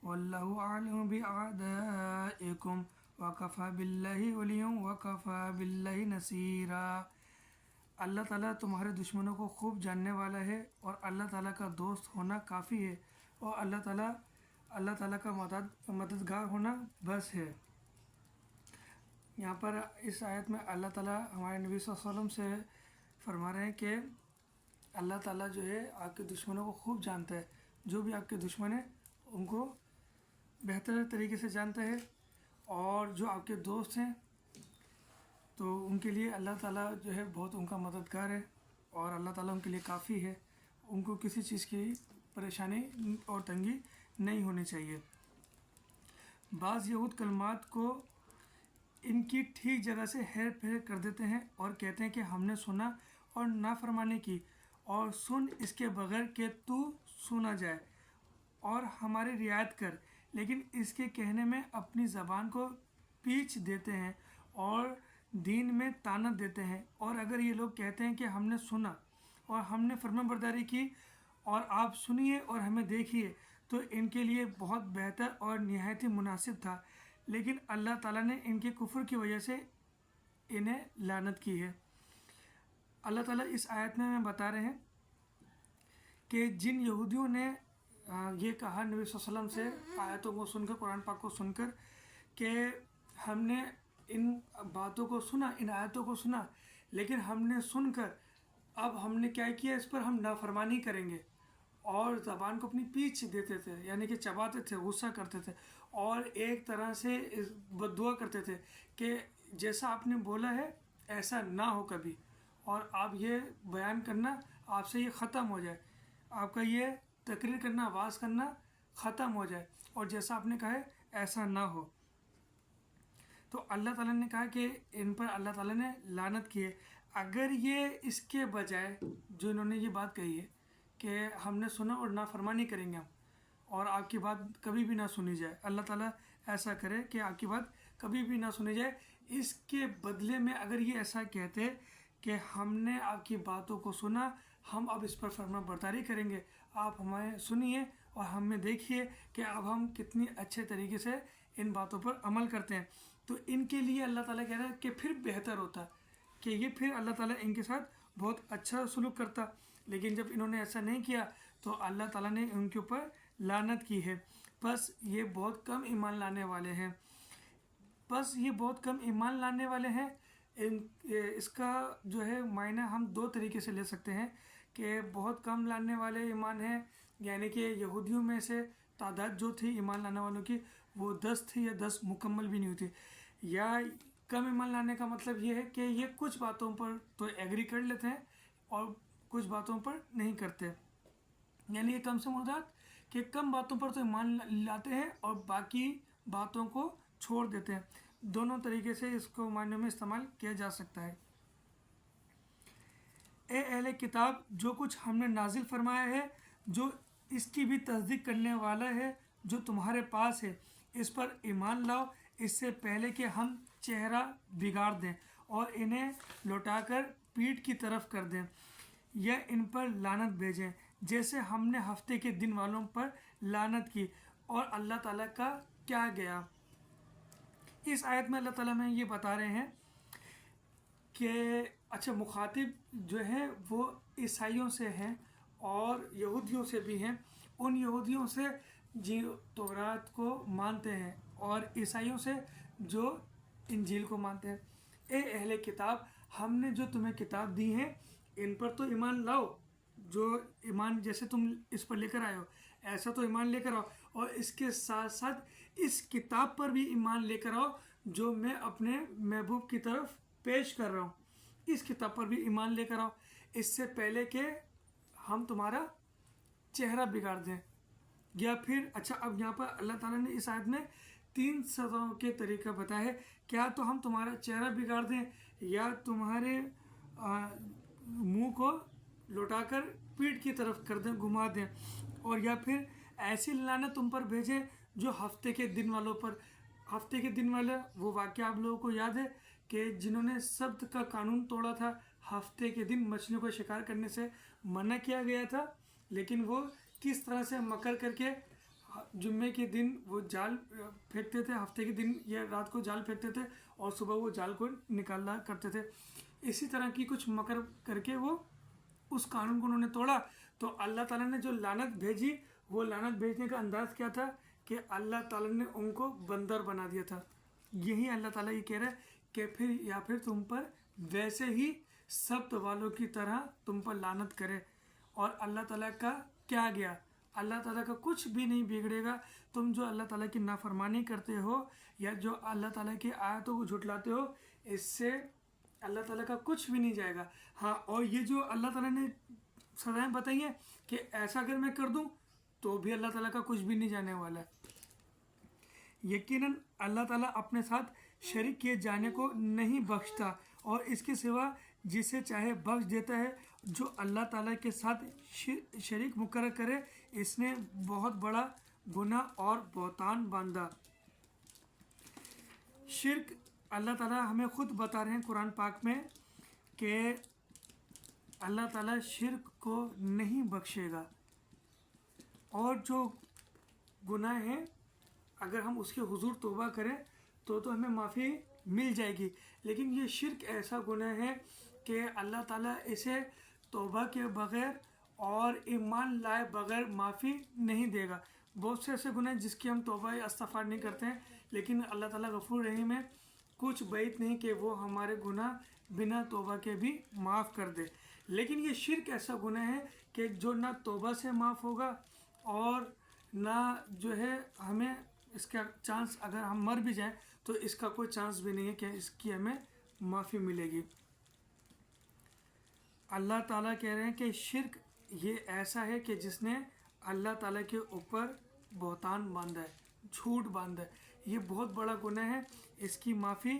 वल्लाहु अअलम बिअअदाइकुम वकफ़ा बिल्लाहि वलिय्यन वकफ़ा बिल्लाहि नसीरा। अल्लाह ताला तुम्हारे दुश्मनों को खूब जानने वाला है और अल्लाह ताला का दोस्त होना काफ़ी है और अल्लाह ताला का मददगार होना बस है। यहाँ पर इस आयत में अल्लाह ताला हमारे नबी सल्लल्लाहु अलैहि वसल्लम से फरमा रहे हैं कि अल्लाह ताला जो है आपके दुश्मनों को खूब जानता है। जो भी आपके दुश्मन है उनको बेहतर तरीके से जानता है और जो आपके दोस्त हैं तो उनके लिए अल्लाह ताला जो है बहुत उनका मददगार है और अल्लाह ताला उनके लिए काफ़ी है। उनको किसी चीज़ की परेशानी और तंगी नहीं होनी चाहिए। बाज़ यहूद कलमात को इनकी ठीक जगह से हेर फेर कर देते हैं और कहते हैं कि हमने सुना और नाफरमानी की और सुन इसके बगैर कि तू सुना जाए और हमारी रियायत कर, लेकिन इसके कहने में अपनी ज़बान को पीछ देते हैं और दीन में तानत देते हैं। और अगर ये लोग कहते हैं कि हमने सुना और हमने फरमाबरदारी की और आप सुनिए और हमें देखिए तो इनके लिए बहुत बेहतर और निहायत ही मुनासिब था, लेकिन अल्लाह ताला ने इनके कुफ्र की वजह से इन्हें लानत की है। अल्लाह ताला इस आयत में हमें बता रहे हैं कि जिन यहूदियों ने ये कहा नबी सल्लल्लाहु अलैहि वसल्लम से आयतों को सुनकर, कुरान पाक को सुनकर कि हमने इन बातों को सुना, इन आयतों को सुना, लेकिन हमने सुनकर अब हमने क्या किया, इस पर हम नाफरमानी करेंगे और ज़बान को अपनी पीछ देते थे, यानी कि चबाते थे, गुस्सा करते थे और एक तरह से बद्दुआ करते थे कि जैसा आपने बोला है ऐसा ना हो कभी और आप ये बयान करना आपसे ये ख़त्म हो जाए, आपका ये तकरीर करना, आवाज़ करना ख़त्म हो जाए और जैसा आपने कहा है ऐसा ना हो। तो अल्लाह ताला ने कहा कि इन पर अल्लाह ताला ने लानत की है। अगर ये इसके बजाय जो इन्होंने ये बात कही है कि हमने सुना और नाफरमानी करेंगे हम और आपकी बात कभी भी ना सुनी जाए, अल्लाह ताला ऐसा करे कि आपकी बात कभी भी ना सुनी जाए, इसके बदले में अगर ये ऐसा कहते कि हमने आपकी बातों को सुना, हम अब इस पर फर्मा बरदारी करेंगे, आप हमें सुनिए और हमें देखिए कि अब हम कितनी अच्छे तरीके से इन बातों पर अमल करते हैं, तो इनके लिए अल्लाह ताला कह रहा है कि फिर बेहतर होता कि ये फिर अल्लाह ताला इनके साथ बहुत अच्छा सलूक करता। लेकिन जब इन्होंने ऐसा नहीं किया तो अल्लाह ताला ने उनके ऊपर लानत की है। बस ये बहुत कम ईमान लाने वाले हैं, बस ये बहुत कम ईमान लाने वाले हैं। इसका जो है मायना हम दो तरीके से ले सकते हैं कि बहुत कम लाने वाले ईमान हैं, यानी कि यहूदियों में से तादाद जो थी ईमान लाने वालों की वो 10 थी या 10 मुकम्मल भी नहीं होती, या कम ईमान लाने का मतलब ये है कि ये कुछ बातों पर तो एग्री कर लेते हैं और कुछ बातों पर नहीं करते, यानी ये कम से मुराद कि कम बातों पर तो ईमान लाते हैं और बाकी बातों को छोड़ देते हैं। दोनों तरीके से इसको मायने में इस्तेमाल किया जा सकता है। ए अहले किताब, जो कुछ हमने नाजिल फरमाया है, जो इसकी भी तस्दीक करने वाला है जो तुम्हारे पास है, इस पर ईमान लाओ इससे पहले कि हम चेहरा बिगाड़ दें और इन्हें लौटाकर पीठ की तरफ कर दें या इन पर लानत भेजें, जैसे हमने हफ्ते के दिन वालों पर लानत की और अल्लाह ताला का क्या गया। इस आयत में अल्लाह ताला में ये बता रहे हैं कि अच्छा, मुखातिब जो है वो ईसाइयों से हैं और यहूदियों से भी हैं। उन यहूदियों से जो तौरात को मानते हैं और ईसाइयों से जो इंजील को मानते हैं। ए अहले किताब, हमने जो तुम्हें किताब दी है इन पर तो ईमान लाओ, जो ईमान जैसे तुम इस पर लेकर आए हो ऐसा तो ईमान लेकर आओ, और इसके साथ साथ इस किताब पर भी ईमान लेकर आओ जो मैं अपने महबूब की तरफ पेश कर रहा हूँ, इस किताब पर भी ईमान लेकर आओ इससे पहले कि हम तुम्हारा चेहरा बिगाड़ दें। या फिर अच्छा, अब यहाँ पर अल्लाह ताला ने इस आयत में 3 सज़ाओं के तरीका बताया है, क्या तो हम तुम्हारा चेहरा बिगाड़ दें या तुम्हारे मुंह को लौटाकर पीठ की तरफ कर दें, घुमा दें, और या फिर ऐसी लानत तुम पर भेजें जो हफ्ते के दिन वालों पर। हफ्ते के दिन वाले वो वाक़या आप लोगों को याद है कि जिन्होंने सब्त का कानून तोड़ा था, हफ्ते के दिन मछलियों को शिकार करने से मना किया गया था, लेकिन वो किस तरह से मकर करके जुम्मे के दिन वो जाल फेंकते थे, हफ्ते के दिन या रात को जाल फेंकते थे और सुबह वो जाल को निकाला करते थे। इसी तरह की कुछ मकर करके वो उस कानून को उन्होंने तोड़ा। तो अल्लाह ताला ने जो लानत भेजी, वो लानत भेजने का अंदाज़ क्या था कि अल्लाह ताला ने उनको बंदर बना दिया था। यही अल्लाह ताला ये कह रहा है कि फिर तुम पर वैसे ही सब्त वालों की तरह तुम पर लानत करे। और अल्लाह ताला का क्या गया, अल्लाह ताला का कुछ भी नहीं बिगड़ेगा। तुम जो अल्लाह ताला की नाफरमानी करते हो या जो अल्लाह ताला की आयतों को झुठलाते हो, इससे अल्लाह ताला का कुछ भी नहीं जाएगा। हाँ, और ये जो अल्लाह ताला ने सजाएं बताई हैं कि ऐसा अगर मैं कर दूं तो भी अल्लाह ताला का कुछ भी नहीं जाने वाला है। यकीनन अल्लाह ताला अपने साथ शरीक किए जाने को नहीं बख्शता और इसके सिवा जिसे चाहे बख्श देता है। जो अल्लाह ताला के साथ शरीक मुकर्रर करे, इसने बहुत बड़ा गुनाह और बहतान बांधा। शिर्क अल्लाह ताला हमें खुद बता रहे हैं कुरान पाक में कि अल्लाह ताला शिर्क को नहीं बख्शेगा। और जो गुनाह हैं अगर हम उसके हुजूर तौबा करें तो हमें माफ़ी मिल जाएगी। लेकिन ये शिर्क ऐसा गुनाह है कि अल्लाह ताला इसे तौबा के बग़ैर और ईमान लाए बग़ैर माफ़ी नहीं देगा। बहुत से ऐसे गुनाह जिसकी हम तौबा या इस्तिग़फ़ार नहीं करते हैं, लेकिन अल्लाह ताला गफ़ूर रहीम है, कुछ बैत नहीं कि वो हमारे गुनाह बिना तौबा के भी माफ़ कर दे। लेकिन ये शिर्क ऐसा गुनाह है कि जो ना तौबा से माफ़ होगा और ना जो है हमें इसका चांस, अगर हम मर भी जाएं तो इसका कोई चांस भी नहीं है कि इसकी हमें माफ़ी मिलेगी। अल्लाह ताला कह रहे हैं कि शिर्क ये ऐसा है कि जिसने अल्लाह ताला के ऊपर बहतान बांधा है, झूठ बांधा है। ये बहुत बड़ा गुनाह है, इसकी माफ़ी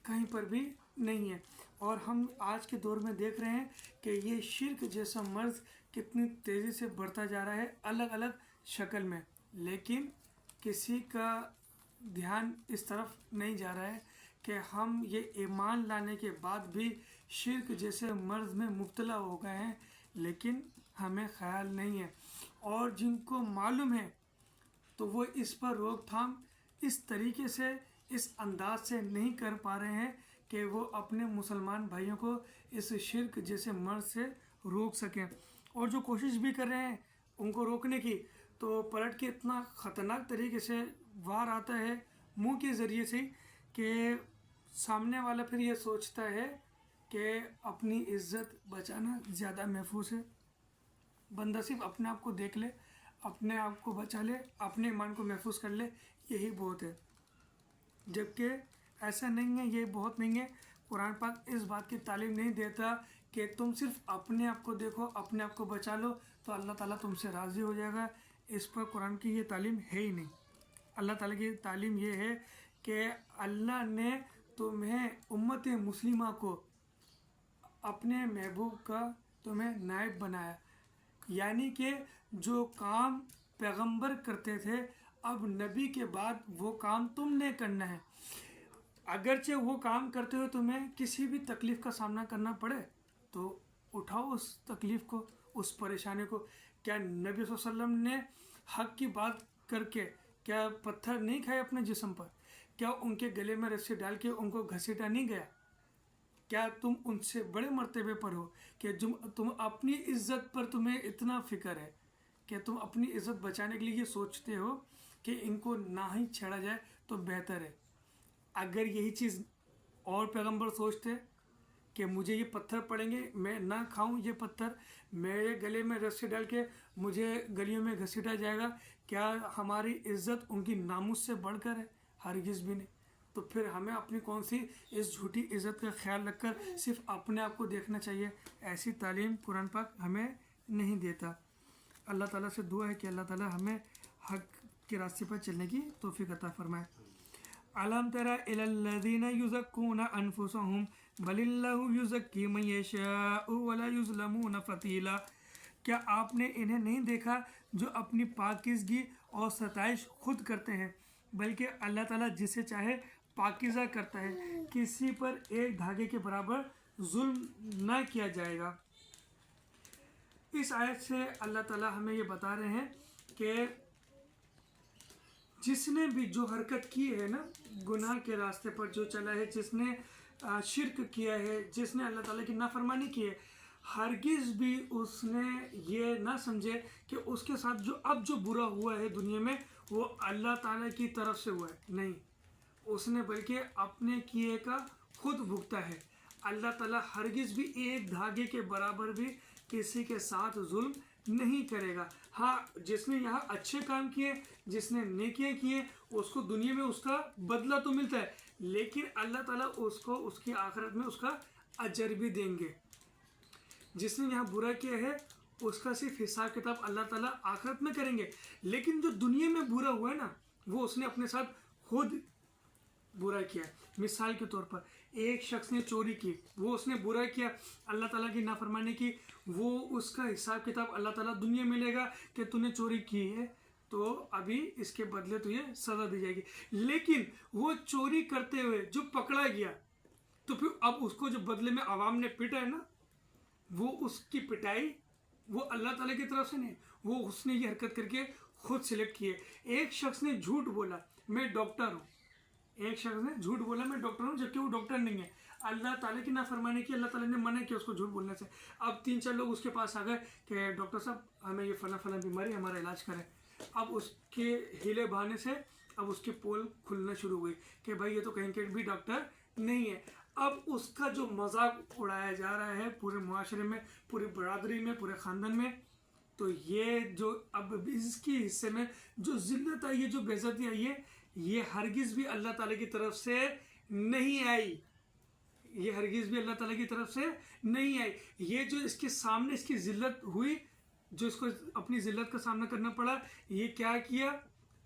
कहीं पर भी नहीं है। और हम आज के दौर में देख रहे हैं कि ये शिर्क जैसा मर्ज़ कितनी तेज़ी से बढ़ता जा रहा है अलग अलग शक्ल में, लेकिन किसी का ध्यान इस तरफ नहीं जा रहा है कि हम ये ईमान लाने के बाद भी शिर्क जैसे मर्ज़ में मुब्तला हो गए हैं, लेकिन हमें ख्याल नहीं है। और जिनको मालूम है तो वो इस पर रोकथाम इस तरीके से, इस अंदाज से नहीं कर पा रहे हैं कि वो अपने मुसलमान भाइयों को इस शिर्क जैसे मर्ज़ से रोक सकें। और जो कोशिश भी कर रहे हैं उनको रोकने की, तो पलट के इतना ख़तरनाक तरीके से वार आता है मुंह के ज़रिए से कि सामने वाला फिर ये सोचता है कि अपनी इज़्ज़त बचाना ज़्यादा महफूज है। बंदा सिर्फ अपने आप को देख ले, अपने आप को बचा ले, अपने ईमान को महफूज कर ले, यही बहुत है। जबकि ऐसा नहीं है, ये बहुत नहीं है। कुरान पाक इस बात की तालीम नहीं देता कि तुम सिर्फ अपने आप को देखो, अपने आप को बचा लो तो अल्लाह ताला तुमसे राज़ी हो जाएगा। इस पर कुरान की ये तालीम है ही नहीं। अल्लाह ताला की तालीम ये है कि अल्लाह ने तुम्हें उम्मत मुस्लिमा को अपने महबूब का तुम्हें नायब बनाया, यानी कि जो काम पैगंबर करते थे अब नबी के बाद वो काम तुमने करना है। अगरचे वो काम करते हुए तुम्हें किसी भी तकलीफ़ का सामना करना पड़े तो उठाओ उस तकलीफ़ को, उस परेशानी को। क्या नबी सल्लल्लाहु अलैहि वसल्लम ने हक़ की बात करके क्या पत्थर नहीं खाए अपने जिस्म पर? क्या उनके गले में रस्सी डाल के उनको घसीटा नहीं गया? क्या तुम उनसे बड़े मर्तबे पर हो कि तुम अपनी इज़्ज़त पर तुम्हें इतना फ़िक्र है कि तुम अपनी इज़्ज़त बचाने के लिए ये सोचते हो कि इनको ना ही छेड़ा जाए तो बेहतर है। अगर यही चीज़ और पैगंबर सोचते कि मुझे ये पत्थर पड़ेंगे, मैं ना खाऊं ये पत्थर, मेरे गले में रस्सी डाल के मुझे गलियों में घसीटा जाएगा, क्या हमारी इज़्ज़त उनकी नामुस से बढ़कर है? हरगिज़ भी नहीं। तो फिर हमें अपनी कौन सी इस झूठी इज़्ज़त का ख्याल रखकर सिर्फ अपने आप को देखना चाहिए? ऐसी तालीम कुरान पाक हमें नहीं देता। अल्लाह ताला से दुआ है कि अल्लाह ताला हमें हक़ के रास्ते पर चलने की तौफीक अता फरमाए। अलम तरा इलल्लज़ीना युज़क्कूना अनफुसहुम बलिल्लाहु युज़क्की मन यशाउ वला युज़लमूना फतीला। क्या आपने इन्हें नहीं देखा जो अपनी पाकीज़गी और सताइश खुद करते हैं, बल्कि अल्लाह ताला जिसे चाहे पाकीज़ा करता है, किसी पर एक धागे के बराबर जुल्म न किया जाएगा। इस आयत से अल्लाह ताला हमें ये बता रहे हैं कि جس نے بھی جو حرکت کی ہے نا گناہ کے راستے پر جو چلا ہے، جس نے شرک کیا ہے، جس نے اللہ تعالیٰ کی نافرمانی کی ہے، ہرگز بھی اس نے یہ نہ سمجھے کہ اس کے ساتھ جو برا ہوا ہے دنیا میں وہ اللہ تعالیٰ کی طرف سے ہوا ہے، نہیں، اس نے بلکہ اپنے کیے کا خود بھگتا ہے۔ اللہ تعالیٰ ہرگز بھی ایک دھاگے کے برابر بھی کسی کے ساتھ ظلم نہیں کرے گا۔ ہاں، جس نے یہاں اچھے کام کیے، جس نے نیکیاں کیے، اس کو دنیا میں اس کا بدلہ تو ملتا ہے، لیکن اللہ تعالیٰ اس کو اس کی آخرت میں اس کا اجر بھی دیں گے۔ جس نے یہاں برا کیا ہے اس کا صرف حساب کتاب اللہ تعالیٰ آخرت میں کریں گے، لیکن جو دنیا میں برا ہوا ہے نا وہ اس نے اپنے ساتھ خود برا کیا۔ مثال کے طور پر ایک شخص نے چوری کی، وہ اس نے برا کیا، اللہ تعالیٰ کی نافرمانی کی، وہ اس کا حساب کتاب اللہ تعالیٰ دنیا میں لے گا کہ تو نے چوری کی ہے تو ابھی اس کے بدلے تو یہ سزا دی جائے گی۔ لیکن وہ چوری کرتے ہوئے جو پکڑا گیا تو پھر اب اس کو جو بدلے میں عوام نے پیٹا ہے نا، وہ اس کی پٹائی وہ اللہ تعالیٰ کی طرف سے نہیں، وہ اس نے یہ حرکت کر کے خود سلیکٹ کی ہے۔ ایک شخص نے جھوٹ بولا میں ڈاکٹر ہوں، ایک شخص نے جھوٹ بولا میں ڈاکٹر ہوں، جبکہ وہ ڈاکٹر نہیں ہے، اللہ تعالیٰ کی نافرمانی کی، اللہ تعالیٰ نے منع کیا اس کو جھوٹ بولنے سے۔ اب 3-4 لوگ اس کے پاس آ گئے کہ ڈاکٹر صاحب ہمیں یہ فلاں بیماری ہمارا علاج کریں۔ اب اس کے ہیلے بہانے سے اب اس کی پول کھلنا شروع ہوئی کہ بھائی یہ تو کہیں کہ بھی ڈاکٹر نہیں ہے۔ اب اس کا جو مذاق اڑایا جا رہا ہے پورے معاشرے میں، پوری برادری میں، پورے خاندان میں، تو یہ جو اب اس کی حصے میں جو ذلت آئی ہے، جو بے عزتی آئی ہے، یہ ہرگز بھی اللہ تعالیٰ کی طرف سے نہیں آئی، یہ ہرگز بھی اللہ تعالیٰ کی طرف سے نہیں آئی۔ یہ جو اس کے سامنے اس کی ذلت ہوئی، جو اس کو اپنی ذلت کا سامنا کرنا پڑا، یہ کیا کیا؟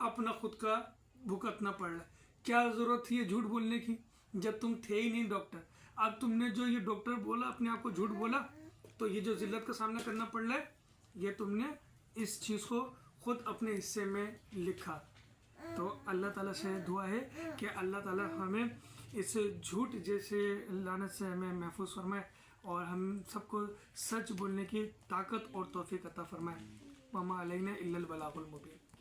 اپنا خود کا بھگتنا پڑ رہا ہے۔ کیا ضرورت تھی یہ جھوٹ بولنے کی جب تم تھے ہی نہیں ڈاکٹر؟ اب تم نے جو یہ ڈاکٹر بولا، اپنے آپ کو جھوٹ بولا، تو یہ جو ذلت کا سامنا کرنا پڑ رہا ہے، یہ تم نے اس چیز کو خود اپنے حصے میں لکھا۔ تو اللہ تعالیٰ سے دعا ہے کہ اللہ تعالیٰ ہمیں اس جھوٹ جیسے لعنت سے ہمیں محفوظ فرمائے اور ہم سب کو سچ بولنے کی طاقت اور توفیق عطا فرمائے۔ وما علینا الا البلاغ المبین۔